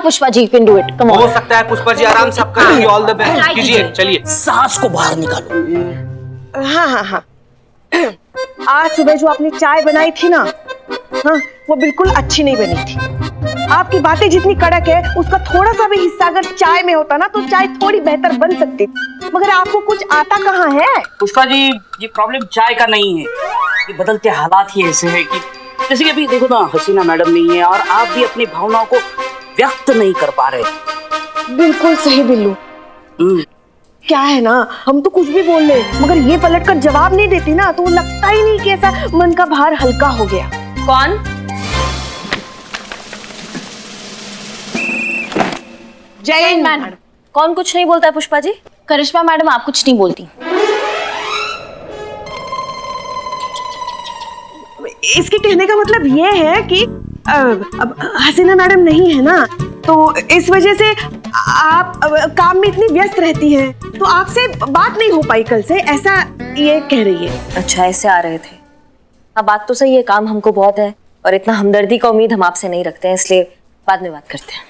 Pushpa ji, can do it, come on. हो सकता है पुष्पा जी, आराम से आप करिए, ऑल द बेस्ट कीजिए, चलिए। सांस को बाहर निकालो। हाँ हाँ हाँ। आज सुबह जो आपने चाय बनाई थी ना, हाँ, वो बिल्कुल अच्छी नहीं बनी थी। आपकी बातें जितनी कड़क है, उसका थोड़ा सा भी हिस्सा अगर चाय में होता ना, तो चाय थोड़ी बेहतर बन सकती, मगर आपको कुछ आता कहाँ है। पुष्पा जी, ये प्रॉब्लम चाय का नहीं है, ये बदलते हालात ही ऐसे हैं कि जैसे कि अभी देखो ना, हसीना मैडम नहीं है और आप भी अपनी भावनाओं को व्यक्त नहीं कर पा रहे। बिल्कुल सही बिल्लू। क्या है ना, हम तो कुछ भी बोल ले, मगर ये पलट कर जवाब नहीं देती ना, तो लगता ही नहीं कि ऐसा मन का भार हल्का हो गया। कौन? जय मैडम। कौन कुछ नहीं बोलता है पुष्पा जी? करिश्मा मैडम, आप कुछ नहीं बोलती। इसके कहने का मतलब ये है कि अब हसीना मैडम नहीं है ना, तो इस वजह से आप काम में इतनी व्यस्त रहती हैं, तो आपसे बात नहीं हो पाई कल से, ऐसा ये कह रही है। अच्छा, ऐसे आ रहे थे। हाँ, बात तो सही है, काम हमको बहुत है और इतना हमदर्दी का उम्मीद हम आपसे नहीं रखते हैं, इसलिए बाद में बात करते हैं।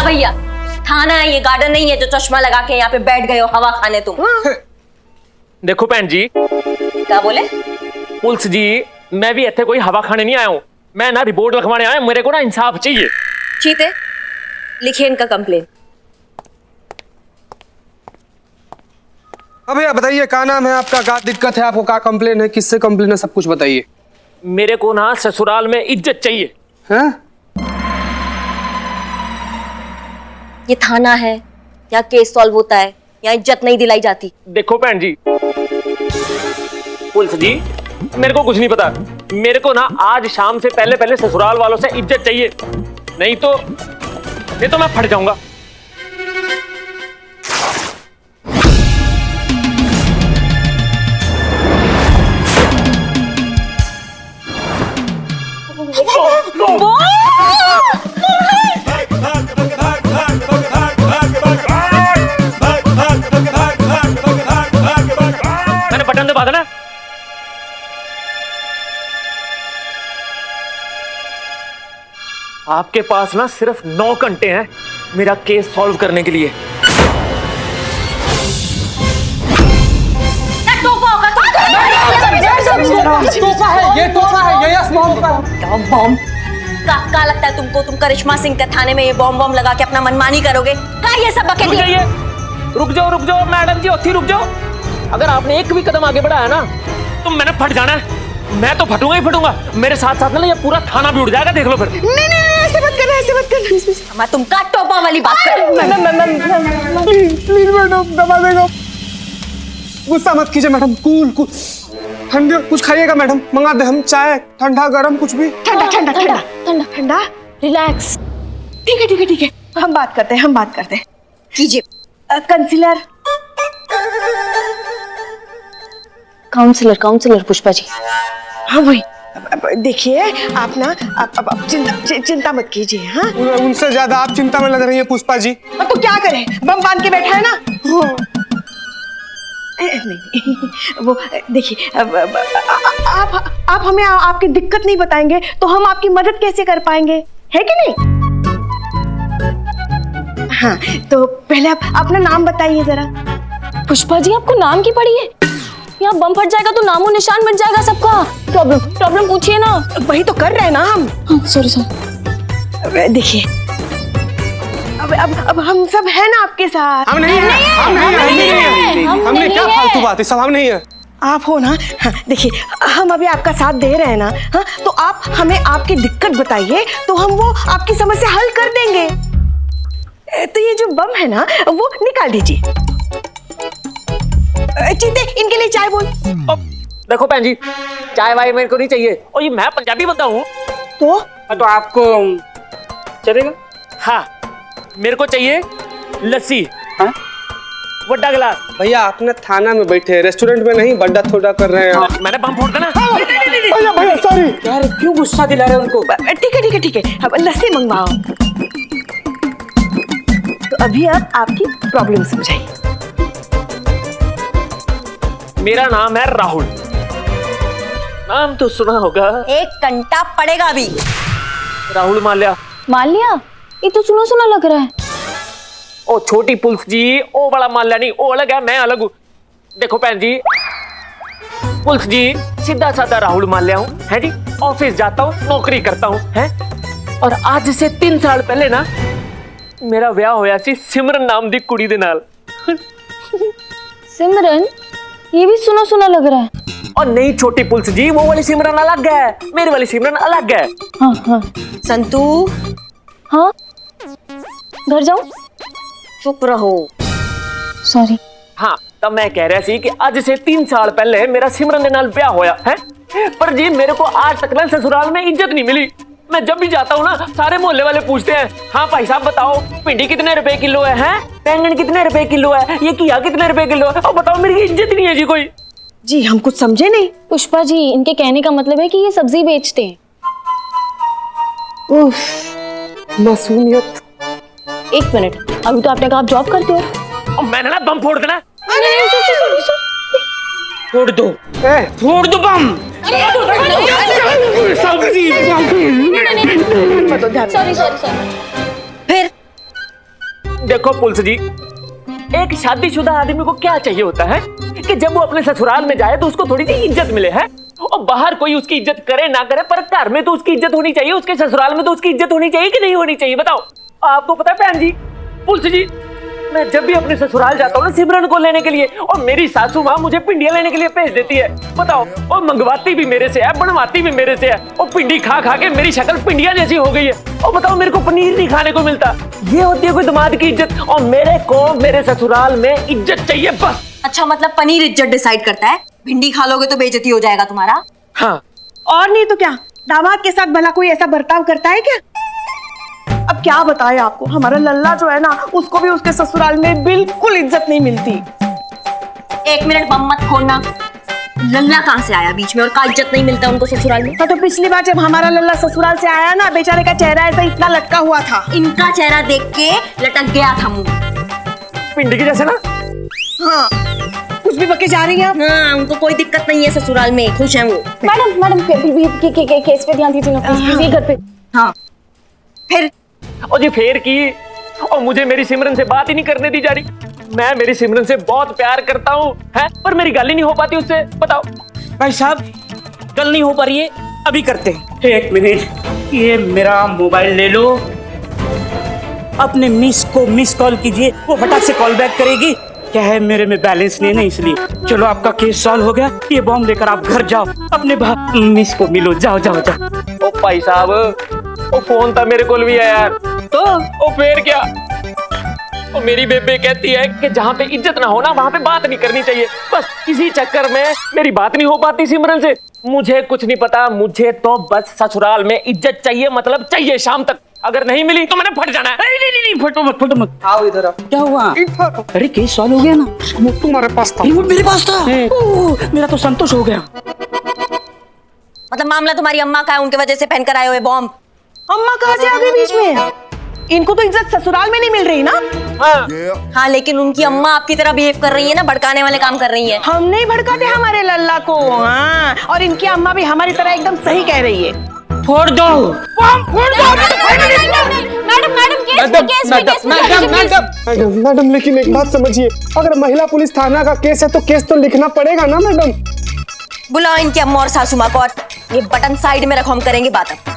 भैया, थाना है ये, गार्डन नहीं है जो चश्मा लगा के यहाँ पे बैठ गए हो हवा खाने तुम। देखो भैन जी। क्या बोले? पुलिस जी, मैं भी इतने कोई हवा खाने नहीं आया हूँ, मैं ना रिपोर्ट लिखवाने आया, मेरे को ना इंसाफ चाहिए। चीते, लिखिए इनका कंप्लेन। अब भैया बताइए, क्या नाम है आपका, क्या दिक्कत है आपको, क्या कंप्लेन है, किससे कंप्लेन है, सब कुछ बताइए। मेरे को ना ससुराल में इज्जत चाहिए। हैं? ये थाना है, यहाँ केस सॉल्व होता है, यहाँ इज्जत नहीं दिलाई जाती। देखो भैन जी, पुलिस जी, मेरे को कुछ नहीं पता, मेरे को ना आज शाम से पहले पहले ससुराल वालों से इज्जत चाहिए, नहीं तो मैं फट जाऊंगा। मैंने बटन दबा देना। आपके पास ना सिर्फ 9 घंटे हैं मेरा केस सॉल्व करने के लिए। तोहफा है, ये तोहफा है, ये आसमान का क्या बॉम्ब? क्या लगता है तुमको, तुम करिश्मा सिंह के थाने में ये बॉम्ब लगा के अपना मनमानी करोगे? क्या ये सब बकेट? रुक जाओ मैडम जी, ओथी रुक जाओ। अगर आपने एक भी कदम आगे बढ़ाया ना, तो मैंने फट जाना है, मैं तो फटूंगा ही फटूंगा, मेरे साथ साथ ना ये पूरा थाना भी उड़ जाएगा, देख लो फिर। नहीं, ऐसे मत करना, ऐसे मत करना। मैं तुमका टोपा वाली बात कर। प्लीज मैडम, दबा देगा, गुस्सा मत कीजिए मैडम, कूल ठंडे कुछ खाइएगा मैडम, मंगा दे हम, चाय ठंडा गरम कुछ भी। ठंडा रिलैक्स। ठीक है, हम बात करते हैं। कीजिए। Counsellor counsellor Pushpa ji. हाँ वही। देखिए आप ना, आप चिंता मत कीजिए। हाँ, उनसे ज्यादा आप चिंता में लग रही है पुष्पा जी। अब तो क्या करें, बम बांध के बैठा है ना। नहीं, वो देखिए, आप हमें आपकी दिक्कत नहीं बताएंगे तो हम आपकी मदद कैसे कर पाएंगे, है कि नहीं? हाँ, तो पहले आप अपना नाम बताइए जरा। पुष्पा जी, आपको नाम की पड़ी है? यहाँ बम फट जाएगा तो नामो निशान मिट जाएगा सबका। प्रॉब्लम पूछिए ना। वही तो कर रहे हैं ना हम। सॉरी। देखिए, अब हम सब है ना आपके साथ। हम नहीं है। हमने क्या फालतू बात है, सब हम नहीं है। आप हो ना। हाँ, देखिए, हम अभी आपका साथ दे रहे हैं ना। हाँ, तो आप हमें आपकी दिक्कत बताइए, तो हम वो आपकी समस्या हल कर देंगे। तो ये जो बम है ना, वो निकाल दीजिए। चीते, इनके लिए चाय बोल। देखो भैन जी, चाय वाय मेरे को नहीं चाहिए, और ये मैं पंजाबी बंदा हूँ। तो आपको चलेगा? हाँ, मेरे को चाहिए लस्सी। हाँ? बड़ा गिलास। भैया अपने थाना में बैठे, रेस्टोरेंट में नहीं, बड्डा थोड़ा कर रहे हैं आप। मैंने बम फोड़ देना। भैया भैया सॉरी। यार क्यों गुस्सा दिला रहे उनको? ठीक है अब लस्सी मंगवाओ। तो अभी आप आपकी प्रॉब्लम समझाइए। मेरा नाम है राहुल। नाम तो सुना होगा। 1 घंटा पड़ेगा अभी। राहुल माल्या। माल्या, ये तो सुना सुना लग रहा है। ओ छोटी पुलिस जी, ओ बड़ा माल्या नहीं, ओ अलग है, मैं अलग हूँ। देखो भैन जी, पुलिस जी सीधा साधा राहुल माल्या हूँ, है जी। ऑफिस जाता हूँ, नौकरी करता हूँ, है। और आज से 3 साल पहले ना मेरा ब्याह होया सी सिमरन नाम दी कुड़ी दे नाल। सिमरन, ये भी सुना सुना लग रहा है। और नहीं छोटी पुलिस जी, वो वाली सिमरन अलग है, मेरी वाली सिमरन अलग है। हाँ। संतू, हाँ, घर जाऊं? चुप रहो। सॉरी। हाँ, तब मैं कह रहा सी कि आज से 3 साल पहले मेरा सिमरन दे नाल ब्याह होया है। पर जी मेरे को आज तक ना ससुराल में इज्जत नहीं मिली। मैं जब भी जाता हूँ ना, सारे मोहल्ले वाले पूछते हैं, हाँ भाई साहब बताओ भिंडी कितने रुपए किलो है, बैंगन कितने रुपए किलो है, ये घिया कितने रुपए किलो है। और बताओ मेरी इज्जत नहीं है जी कोई। जी हम कुछ समझे नहीं। पुष्पा जी, इनके कहने का मतलब है कि ये सब्जी बेचते हैं। मासूमियत। 1 मिनट, अभी तो आपने कहा आप जॉब करते हो। और मैंने ना बम फोड़ देना। फोड़ दो, ए, फोड़ दो बम। सॉरी। फिर देखो पुलिस जी, एक शादीशुदा आदमी को क्या चाहिए होता है कि जब वो अपने ससुराल में जाए तो उसको थोड़ी सी इज्जत मिले, है। और बाहर कोई उसकी इज्जत करे ना करे, पर घर में तो उसकी इज्जत होनी चाहिए, उसके ससुराल में तो उसकी इज्जत होनी चाहिए कि नहीं होनी चाहिए, बताओ। आपको पता है बहन जी, पुलिस जी, मैं जब भी अपने ससुराल जाता हूँ ना सिमरन को लेने के लिए, और मेरी सासू माँ मुझे पिंडियां लेने के लिए भेज देती है, बताओ। और मंगवाती भी मेरे से है, बनवाती भी मेरे से है। और पिंडी खा खा के मेरी शक्ल पिंडिया जैसी हो गई है। और बताओ मेरे को पनीर नहीं खाने को मिलता। ये होती है कोई दामाद की इज्जत। और मेरे को मेरे ससुराल में इज्जत चाहिए बस। अच्छा, मतलब पनीर इज्जत डिसाइड करता है? भिंडी खा लोगे तो बेइज्जती हो जाएगा तुम्हारा। हाँ, और नहीं तो क्या, दामाद के साथ भला कोई ऐसा बर्ताव करता है क्या? अब क्या बताएं आपको, हमारा लल्ला जो है ना, उसको भी उसके ससुराल में बिल्कुल इज्जत नहीं मिलती। 1 मिनट बम मत खोलना। लल्ला कहाँ से आया बीच में, और का इज्जत नहीं मिलता उनको ससुराल में? तो पिछली बार जब हमारा लल्ला ससुराल से आया ना, बेचारे का चेहरा ऐसा इतना लटका हुआ था। इनका चेहरा देख के लटक गया था मुंह। पिंडी की जैसे ना। हाँ, कुछ भी बके जा रही है आप। हाँ, उनको कोई दिक्कत नहीं है ससुराल में, खुश हैं वो। मैडम केस पे ध्यान दीजिए ना प्लीज, ये घर पे। हाँ, फिर और जी फेर की, और मुझे मेरी सिमरन से बात ही नहीं करने दी जा रही। मैं मेरी सिमरन से बहुत प्यार करता हूँ, है, पर मेरी गाली नहीं हो पाती उससे, बताओ। भाई साहब गल नहीं हो पा रही है, अभी करते हैं। 1 मिनट, ये मेरा मोबाइल ले लो, अपने मिस को मिस कॉल कीजिए, वो फटाक से कॉल बैक करेगी। क्या है, मेरे में बैलेंस नहीं है ना, इसलिए। चलो आपका केस सॉल्व हो गया, ये बॉम्ब लेकर आप घर जाओ, अपने मिस को मिलो, जाओ जाओ जाओ। ओ भाई साहब, ओ फोन था मेरे को भी है यार, तो ओ फिर क्या। ओ मेरी बेबे कहती है कि जहाँ पे इज्जत ना हो ना, वहाँ पे बात नहीं करनी चाहिए। बस इसी चक्कर में मेरी बात नहीं हो पाती सिमरन से। मुझे कुछ नहीं पता, मुझे तो बस ससुराल में इज्जत चाहिए, मतलब चाहिए शाम तक। अगर नहीं मिली तो मैंने फट जाना है। नहीं, फटो मत, फटो मत। आओ इधर आओ। क्या हुआ? इधर। अरे केस सॉल्व हो गया ना। वो तुम्हारे पास था। रिमोट मेरे पास था। ओह, मेरा तो संतोष हो गया। मतलब मामला तुम्हारी अम्मा का है, उनके वजह से पहनकर आए हुए बॉम्ब। अम्मा कहाँ से आ गई बीच में? इनको तो इज्जत ससुराल में नहीं मिल रही ना। हाँ, लेकिन उनकी अम्मा आपकी तरह बिहेव कर रही है ना, भड़काने वाले काम कर रही है। हम नहीं भड़काते हमारे लल्ला को। हाँ, और इनकी अम्मा भी हमारी तरह एकदम सही कह रही है। फोड़ दो, फोड़ दो। मैडम लेकिन एक बात समझिए, अगर महिला पुलिस थाना का केस है तो केस तो लिखना पड़ेगा ना मैडम। बुलाओ इनकी अम्मा और सासू माँ को, और ये बटन साइड में रखो, हम करेंगे बात अब।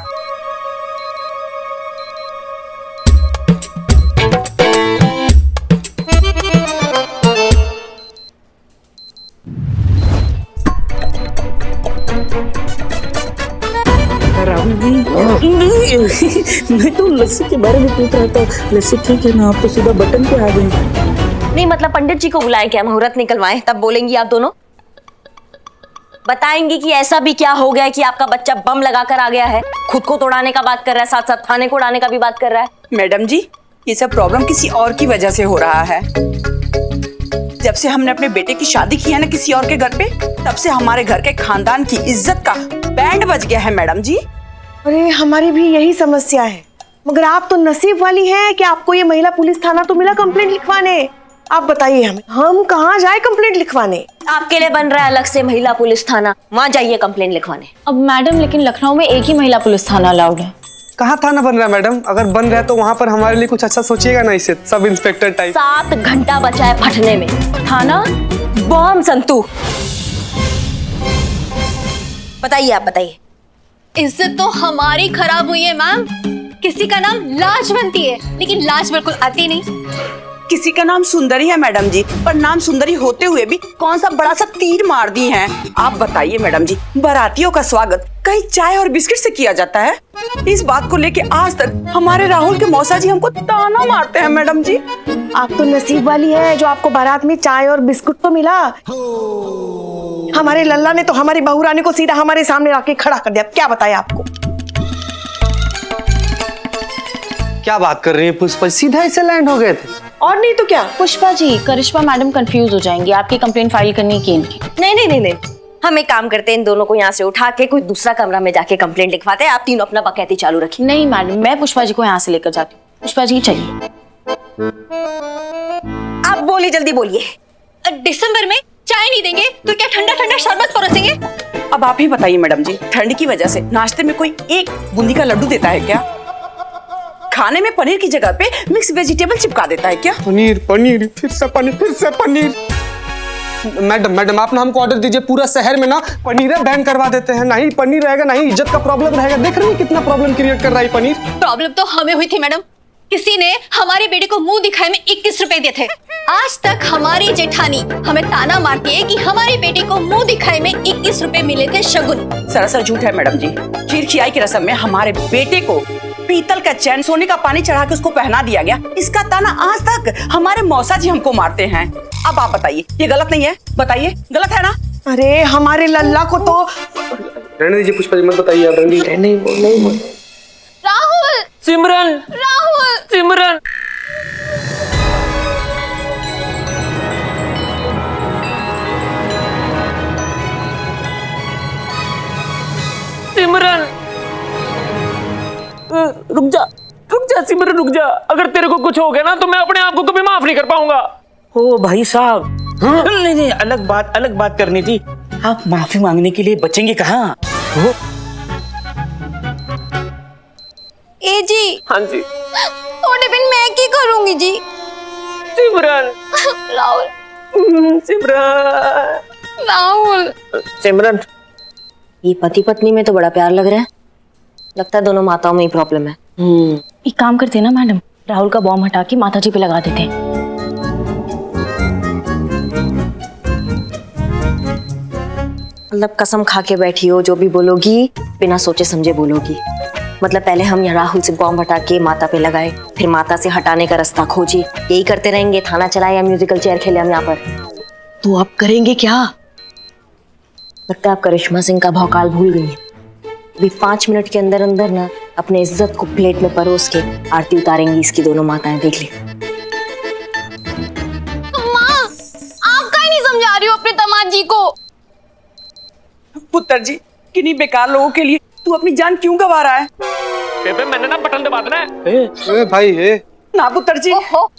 मैं तो लस्सी के बारे में पूछ रहा था। लस्सी ठीक है ना, आप तो सीधा बटन पे आ गए। नहीं मतलब पंडित जी को बुलाएं क्या, मुहूर्त निकलवाएं, तब बोलेंगी आप दोनों। बताएंगी कि ऐसा भी क्या हो गया है कि आपका बच्चा बम लगाकर आ गया है, खुद को तोड़ाने का बात कर रहा है, साथ साथ थाने को उड़ाने का भी बात कर रहा है। मैडम जी, ये सब प्रॉब्लम किसी और की वजह से हो रहा है। जब से हमने अपने बेटे की शादी की है ना किसी और के घर पे, तब से हमारे घर के खानदान की इज्जत का बैंड बज गया है मैडम जी। अरे हमारी भी यही समस्या है, मगर आप तो नसीब वाली हैं कि आपको ये महिला पुलिस थाना तो मिला कंप्लेंट लिखवाने। आप बताइए हमें, हम कहाँ जाए कंप्लेंट लिखवाने? आपके लिए बन रहा है अलग से महिला पुलिस थाना, वहाँ जाइए कंप्लेंट लिखवाने। अब मैडम लेकिन लखनऊ में एक ही महिला पुलिस थाना अलाउड है। कहाँ थाना बन रहा है मैडम? अगर बन रहा है तो वहाँ पर हमारे लिए कुछ अच्छा सोचिएगा ना, इसे सब इंस्पेक्टर टाइप। 7 घंटा बचा है फटने में। थाना बॉम्ब संतू। बताइए, आप बताइए। इज्जत तो हमारी खराब हुई है मैम। किसी का नाम लाजवंती है, लेकिन लाज बिल्कुल आती नहीं। किसी का नाम सुंदरी है मैडम जी, पर नाम सुंदरी होते हुए भी कौन सा बड़ा सा तीर मार दी है। आप बताइए मैडम जी, बारातियों का स्वागत कहीं चाय और बिस्किट से किया जाता है? इस बात को लेके आज तक हमारे राहुल के मौसा जी हमको ताना मारते हैं मैडम जी। आप तो नसीब वाली है जो आपको बारात में चाय और बिस्कुट तो मिला। हमारे लल्ला ने तो हमारी बहू रानी को सीधा हमारे सामने रख के खड़ा कर दिया। क्या बताया आपको? क्या बात कर रही है पुष्पा, सीधा ऐसे लैंड हो गए थे? और नहीं तो क्या। पुष्पा जी, करिश्मा मैडम कंफ्यूज हो जाएंगी, आपकी कंप्लेंट फाइल करनी की इनकी। नहीं, हम एक काम करते हैं, इन दोनों को यहाँ से उठा के कोई दूसरा कमरा में जाके कंप्लेंट लिखवाते हैं। आप तीनों अपना बकैती चालू रखिए। नहीं मैडम, मैं पुष्पा जी को यहाँ से लेकर जाती हूँ। पुष्पा जी चलिए। आप बोलिए, जल्दी बोलिए। दिसंबर में चाय नहीं देंगे तो क्या ठंडा ठंडा शरबत परोसेंगे? अब आप ही बताइए मैडम जी, ठंड की वजह से नाश्ते में कोई एक बूंदी का लड्डू देता है क्या? खाने में पनीर की जगह पे मिक्स वेजिटेबल चिपका देता है क्या? पनीर, फिर से पनीर। मैडम आप ना हमको ऑर्डर दीजिए, पूरा शहर में ना पनीर बैन करवा देते हैं। नहीं पनीर रहेगा, नहीं इज्जत का प्रॉब्लम रहेगा। देख रहे हैं कितना प्रॉब्लम क्रिएट कर रहा है पनीर। प्रॉब्लम तो हमें हुई थी मैडम। किसी ने हमारे बेटे को मुंह दिखाए में 21 रुपए दिए थे। आज तक हमारी जेठानी हमें ताना मारती है कि हमारे बेटे को मुंह दिखाए में 21 रुपए मिले थे शगुन। सरासर झूठ है मैडम जी। खीर खियाई की रस्म में हमारे बेटे को पीतल का चैन, सोने का पानी चढ़ा के उसको पहना दिया गया। इसका ताना आज तक हमारे मौसा जी हमको मारते हैं। अब आप बताइए, ये गलत नहीं है? बताइए, गलत है ना? अरे हमारे लल्ला को तो रहने दीजिए पुष्पा जी, मत बताइए आप। नहीं बोल। राहुल, सिमरन, राहुल, सिमरन, सिमरन, रुक जा सिमरन, रुक जा। अगर तेरे को कुछ हो गया ना तो मैं अपने आप को कभी माफ नहीं कर पाऊंगा। ओ भाई साहब, नहीं, अलग बात करनी थी। आप माफी मांगने के लिए बचेंगे कहाँ? ए जी। हाँ जी। थोड़े बिन मैं की करूंगी जी। सिमरन, राहुल, सिमरन, राहुल, सिमरन, ये पति पत्नी में तो बड़ा प्यार लग रहा है। लगता है दोनों माताओं में ही प्रॉब्लम है। एक काम करते हैं ना मैडम, राहुल का बॉम्ब हटा के माता जी पे लगा देते हैं। मतलब कसम खा के बैठी हो, जो भी बोलोगी बिना सोचे समझे बोलोगी। मतलब पहले हम यहाँ राहुल से बॉम्ब हटा के माता पे लगाए, फिर माता से हटाने का रास्ता खोजी। यही करते रहेंगे? थाना चलाए या म्यूजिकल चेयर खेले हम यहाँ पर? तो आप करेंगे क्या? लगता है आप करिश्मा सिंह का भौकाल भूल गई हैं। अभी 5 मिनट के अंदर अंदर ना अपने इज्जत को प्लेट में परोस के आरती उतारेंगी इसकी दोनों माताएं। देख ली। माँ, आप काहे नहीं समझा रही हो अपने दामाद जी को? पुत्र जी, किन्हीं बेकार लोगों के लिए तू अपनी जान क्यों गंवा रहा है? बेबे मैंने ना बटन दबा देना है। ए भाई ए ना पुत्र जी। ओहो,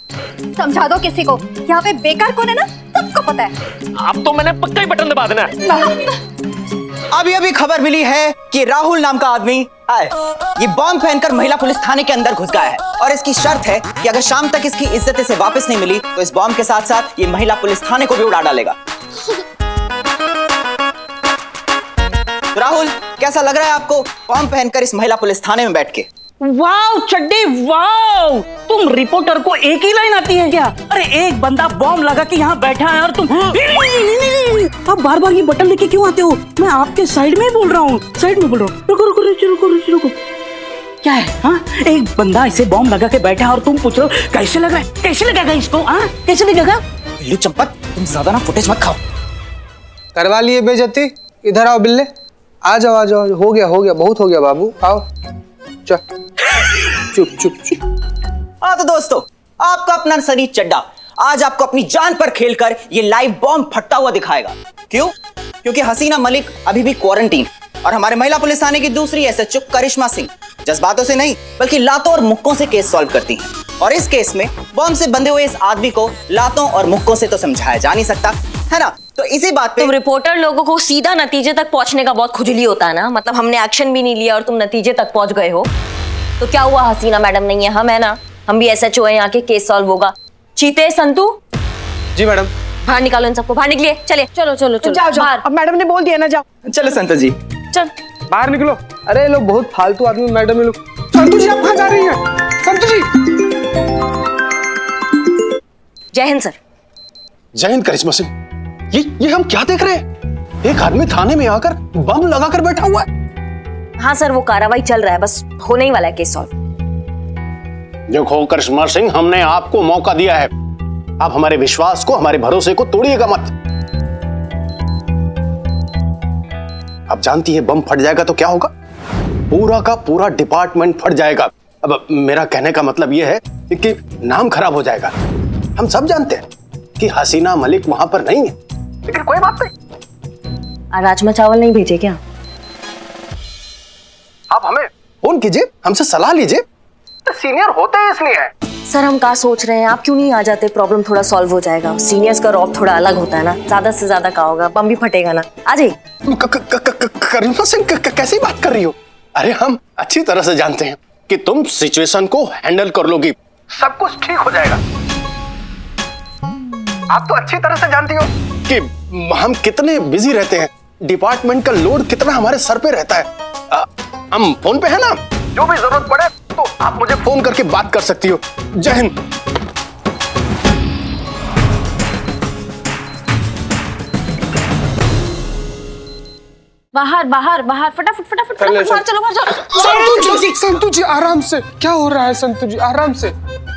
समझा दो किसी को। यहाँ पे बेकार कौन है ना सबको पता है। आप तो मैंने पक्का ही बटन दबा देना है। अभी अभी खबर मिली है कि राहुल नाम का आदमी ये बॉम्ब पहनकर महिला पुलिस थाने के अंदर घुस गया है और इसकी शर्त है कि अगर शाम तक इसकी इज्जत इसे वापस नहीं मिली तो इस बॉम्ब के साथ साथ ये महिला पुलिस थाने को भी उड़ा डालेगा। तो राहुल, कैसा लग रहा है आपको बॉम्ब पहनकर इस महिला पुलिस थाने में बैठ के? वाव चड्डी वाव, तुम रिपोर्टर को एक ही लाइन आती है क्या? अरे एक बंदा बॉम्ब लगा के यहाँ बैठा है और तुम नहीं, आप बार बार ये बटन लेके क्यों आते हो? मैं आपके साइड में ही बोल रहा हूँ, साइड में बोल रहा हूँ। रुको। क्या है? हाँ, एक बंदा इसे बॉम्ब लगा के बैठा है और तुम पूछ रहे हो कैसे लग रहा है? कैसे लगेगा इसको? हाँ कैसे लगेगा? बिल्लू चंपक, तुम ज्यादा ना फुटेज मत खाओ। करवा लिए बेइज्जती। इधर आओ बिल्ले, आ जाओ। हो गया बहुत हो गया बाबू, आओ। चुप। हाँ तो दोस्तों, आपका अपना सनी चड्डा आज आपको अपनी जान पर खेलकर ये लाइव बॉम्ब फटता हुआ दिखाएगा। क्यों? क्योंकि हसीना मलिक अभी भी क्वारंटीन और हमारे महिला पुलिस थाने की दूसरी एसएचओ करिश्मा सिंह जज्बातों से नहीं बल्कि लातों और मुक्कों से केस सॉल्व करती हैं। और इस केस में बॉम्ब से बंधे हुए इस आदमी को लातों और मुक्कों से तो समझाया जा नहीं सकता, है ना? तो इसी बात पे तुम रिपोर्टर लोगों को सीधा नतीजे तक पहुंचने का बहुत खुजली होता है ना। मतलब हमने एक्शन भी नहीं लिया और तुम नतीजे तक पहुंच गए हो। तो क्या हुआ, हसीना मैडम नहीं है, हम है ना, हम भी एसएचओ हैं, यहाँ के केस सॉल्व होगा। चीते, संतू, जी मैडम। बाहर निकालो इन सबको, बाहर निकलिए। चले, चलो चलो चलो, जाओ जाओ, बाहर। अब मैडम ने बोल दिया ना, जाओ। चलो संतोष जी। चल बाहर निकलो। अरे ये लोग बहुत फालतू आदमी, मैडम ये लोग। संतु जी आप कहाँ जा रही हैं? संतु जी। जय हिंद सर। जय हिंद करिश्मा सिंह। ये हम क्या देख रहे हैं? एक आदमी थाने में आकर बम लगाकर बैठा हुआ है। हाँ सर, वो कार्रवाई चल रहा है, बस होने ही वाला है केस सॉल्व। देखो करिश्मा सिंह, हमने आपको मौका दिया है, आप हमारे विश्वास को, हमारे भरोसे को तोड़िएगा मत। आप जानती है बम फट जाएगा तो क्या होगा? पूरा का पूरा डिपार्टमेंट फट जाएगा। अब मेरा कहने का मतलब यह है कि नाम खराब हो जाएगा। हम सब जानते हैं कि हसीना मलिक वहां पर नहीं है, लेकिन कोई बात नहीं। राजमा चावल नहीं भेजे क्या? आप हमें फोन कीजिए, हमसे सलाह लीजिए, सीनियर होते हैं इसलिए। सर हम क्या सोच रहे हैं, आप क्यों नहीं आ जाते, प्रॉब्लम थोड़ा सॉल्व हो जाएगा। सीनियर्स का रौब थोड़ा अलग होता है ना, ज्यादा से ज्यादा क्या होगा, बम भी फटेगा ना। आ जाइए। करिश्मा सिंह कैसी बात कर रही हो? अरे हम अच्छी तरह से जानते हैं कि तुम सिचुएशन को हैंडल कर लोगी, सब कुछ ठीक हो जाएगा। आप तो अच्छी तरह से जानती हो कि हम कितने बिजी रहते हैं, डिपार्टमेंट का लोड कितना हमारे सर पे रहता है। हम फोन पे है ना, जो भी जरूरत पड़े तो आप मुझे फोन करके बात कर सकती हो। जय हिंद। बाहर बाहर बाहर, फटाफट फटाफट फटाफट, बाहर चलो, बाहर चलो। संतु जी आराम से, क्या हो रहा है संतु जी, आराम से।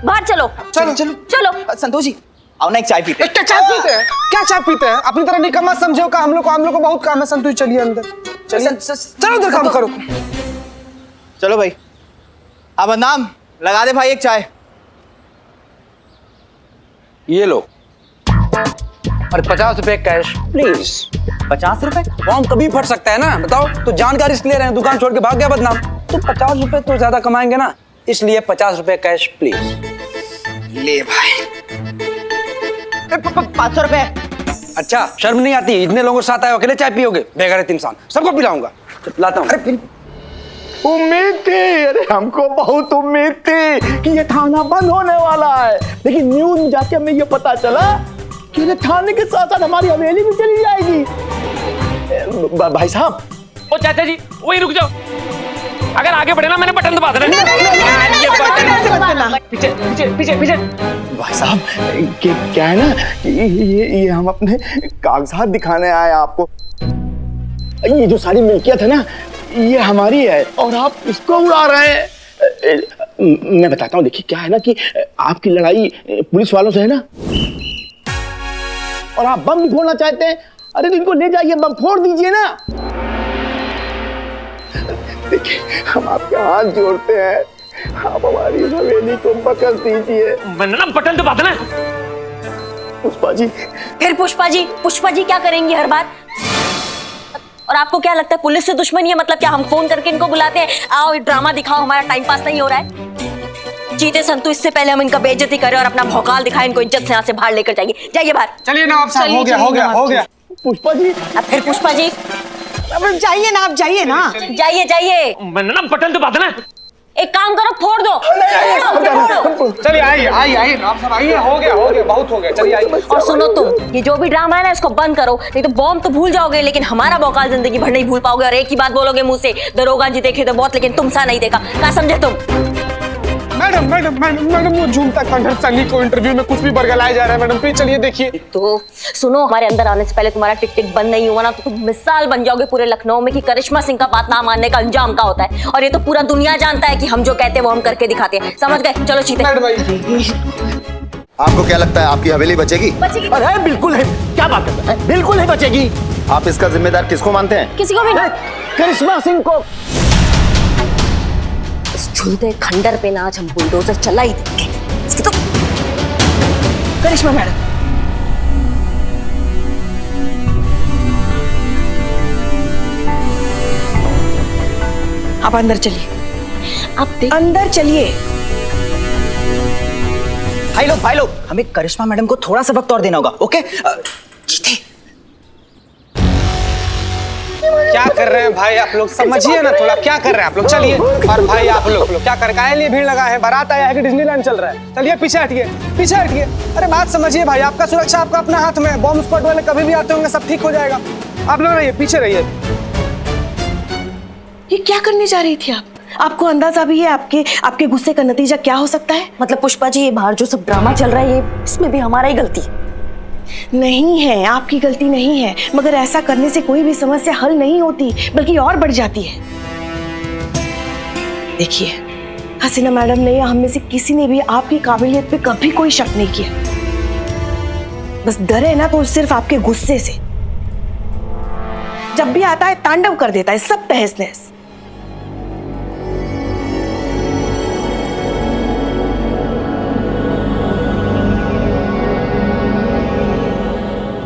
बाहर चलो चलो चलो चलो। संतोष जी आओ ना, एक चाय पीते हैं। क्या चाय पीते हैं? क्या चाय पीते हैं? अपनी तरह निकम्मा समझो का, हम लोग को बहुत काम है। संतु जी चलिए अंदर, चलिए चलो उधर काम करो। चलो भाई, अब नाम लगा दे भाई, एक चाय। ये लो, और 50 रुपए कैश प्लीज। 50 रुपए? बॉम्ब कभी फट सकता है ना, बताओ। तो जान का रिस्क ले रहे हैं, दुकान छोड़ के भाग गया बदनाम। तो 50 रुपए तो ज्यादा कमाएंगे ना, इसलिए 50 रुपए कैश प्लीज। ले भाई। 500 रुपए। अच्छा शर्म नहीं आती? इतने लोगों के साथ आए, अकेले चाय पियोगे? बेगैरत इंसान, सबको पिलाऊंगा। लाता हूँ। अरे उम्मीद थी, अरे हमको बहुत उम्मीद थी कि ये थाना बंद होने वाला है, लेकिन न्यूज में जाके हमें ये पता चला कि ये थाने के साथ साथ हमारी हवेली भी चली जाएगी। भाई साहब। ओ चाचा जी, वही रुक जाओ, अगर आगे बढ़े ना मैंने बटन दबा देना। पीछे पीछे पीछे पीछे। भाई साहब क्या है ना, ये हम अपने कागजात दिखाने आए आपको। ये जो सारी मिल्कियत है ना, ये हमारी है और आप इसको उड़ा रहे हैं। मैं बताता हूँ, देखिए क्या है ना कि आपकी लड़ाई पुलिस वालों से है ना, और आप बम फोड़ना चाहते हैं। अरे तो इनको ले जाइए, बम फोड़ दीजिए ना। देखिए हम आपके हाथ जोड़ते हैं, आप हमारी हवेली को बख्श दीजिए। मैंने ना बटन दबा देना। पुष्पा जी। फिर पुष्पा जी, पुष्पा जी क्या करेंगी हर बार? और आपको क्या लगता है पुलिस से दुश्मनी है? मतलब क्या हम फोन करके इनको बुलाते हैं, आओ ड्रामा दिखाओ, हमारा टाइम पास नहीं हो रहा है? जीते संतु, इससे पहले हम इनका बेइज्जती करें और अपना भौकाल दिखाएं, इनको इज्जत से यहाँ से बाहर लेकर जाइए। जाइए बाहर। चलिए नवाब साहब, हो गया हो गया हो गया। पुष्पा जी। अब फिर पुष्पा जी। अब जाइए ना, आप जाइए ना, जाइए जाइए। मैंने ना बटन दबा देना। एक काम करो, फोड़ दो। चलिए आइए आइए आइए नवाब साहब, आइए, हो गया बहुत हो गया। चलिए आइए। और सुनो तुम, ये जो भी ड्रामा है ना, इसको बंद करो, नहीं तो बॉम्ब तो भूल जाओगे लेकिन हमारा भौकाल जिंदगी भर नहीं भूल पाओगे। और एक ही बात बोलोगे मुंह से, दरोगा जी देखे तो बहुत, लेकिन तुम सा नहीं देखा। क्या समझे तुम? मैडम मैडम मैडम मैडम वो झूमता खंडहर सनी को इंटरव्यू में कुछ भी बरगलाया जा रहा है। मैडम प्लीज चलिए देखिए। तो सुनो, हमारे अंदर आने से पहले तुम्हारा टिक टिक बंद नहीं हुआ ना, तो तुम मिसाल बन जाओगे पूरे लखनऊ में कि करिश्मा सिंह का बात ना मानने का अंजाम का होता है। और ये तो पूरा दुनिया जानता है कि हम जो कहते हैं वो हम करके दिखाते हैं। समझ गए? चलो चीते। आपको क्या लगता है आपकी हवेली बचेगी? अरे बिल्कुल है, क्या बात करते हैं, बिल्कुल है बचेगी। आप इसका जिम्मेदार किसको मानते हैं? किसी को भी नहीं। करिश्मा सिंह को। इस झूलते खंडर पे ना आज हम बुलडोजर चला ही देंगे। इसकी तो करिश्मा मैडम, आप अंदर चलिए, आप अंदर चलिए। भाई लोग हमें करिश्मा मैडम को थोड़ा सा वक्त और देना होगा, ओके? जीते। क्या कर रहे हैं भाई आप लोग, समझिए ना थोड़ा, क्या कर रहे हैं आप लोग, चलिए। और भाई आप लोग क्या कर रहे हैं, लिए भीड़ लगा है, बारात आया है कि डिज्नीलैंड चल रहा है, चलिए पीछे हटिए, पीछे हटिए। अरे बात समझिए भाई, आपका सुरक्षा आपका अपना हाथ में है, बॉम्ब स्क्वाड वाले कभी भी आते होंगे, सब ठीक हो जाएगा। आप लोग रहिए, पीछे रहिए। ये क्या करने जा रही थी आप? आपको अंदाजा भी है आपके गुस्से का नतीजा क्या हो सकता है? मतलब पुष्पा जी, ये बाहर जो सब ड्रामा चल रहा है, ये इसमें भी हमारा ही गलती नहीं है, आपकी गलती नहीं है, मगर ऐसा करने से कोई भी समस्या हल नहीं होती, बल्कि और बढ़ जाती है। देखिए, हसीना मैडम ने या हम में से किसी ने भी आपकी काबिलियत पे कभी कोई शक नहीं किया। बस डर है ना तो सिर्फ आपके गुस्से से। जब भी आता है तांडव कर देता है, सब तहस नहस।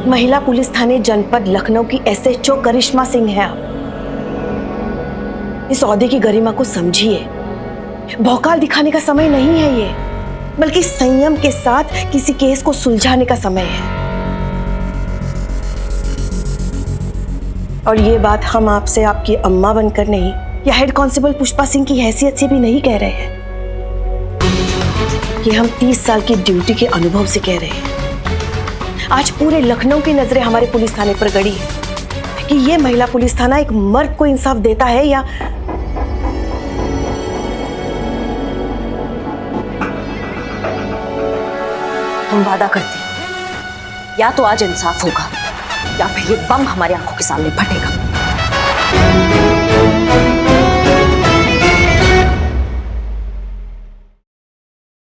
महिला पुलिस थाने जनपद लखनऊ की एसएचओ करिश्मा सिंह है आप। इस ओहदे की गरिमा को समझिए। भौकाल दिखाने का समय नहीं है ये, बल्कि संयम के साथ किसी केस को सुलझाने का समय है। और ये बात हम आपसे आपकी अम्मा बनकर नहीं, या हेड कांस्टेबल पुष्पा सिंह की हैसियत से भी नहीं कह रहे हैं। ये हम 30 साल की ड्यूटी के अनुभव से कह रहे हैं। आज पूरे लखनऊ की नजरें हमारे पुलिस थाने पर गड़ी है कि ये महिला पुलिस थाना एक मर्द को इंसाफ देता है या हम वादा करते हैं, या तो आज इंसाफ होगा या फिर ये बम हमारी आंखों के सामने फटेगा।